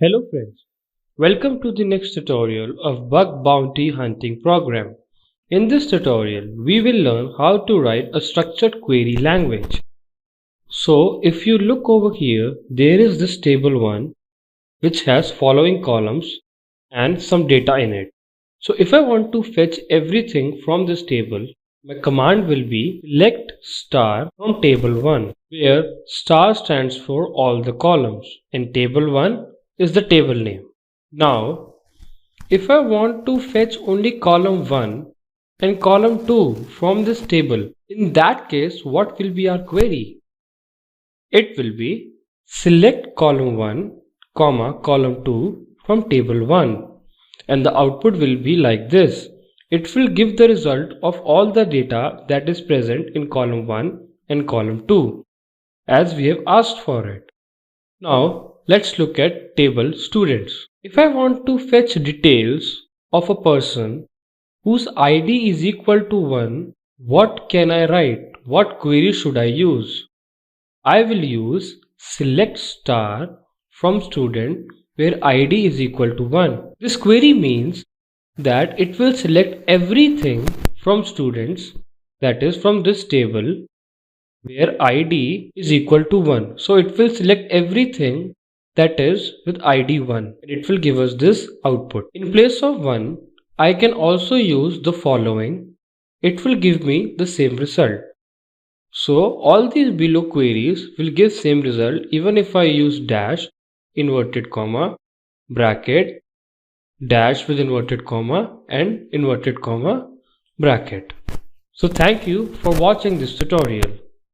Hello friends, welcome to the next tutorial of bug bounty hunting program. In this tutorial, we will learn how to write a structured query language. So if you look over here, there is this table 1 which has following columns and some data in it. So if I want to fetch everything from this table, my command will be select star from table 1, where star stands for all the columns and table 1 is the table name. Now, if I want to fetch only column 1 and column 2 from this table, in that case, what will be our query? It will be select column 1, comma, column 2 from table 1, and the output will be like this. It will give the result of all the data that is present in column 1 and column 2 as we have asked for it. Now let's look at table students. If I want to fetch details of a person whose ID is equal to 1, what can I write? What query should I use? I will use select star from student where ID is equal to 1. This query means that it will select everything from students, that is from this table where ID is equal to 1. So it will select everything that is with ID 1 and it will give us this output. In place of 1, I can also use the following. It will give me the same result. So all these below queries will give same result even if I use dash, inverted comma, bracket, dash with inverted comma and inverted comma, bracket. So thank you for watching this tutorial.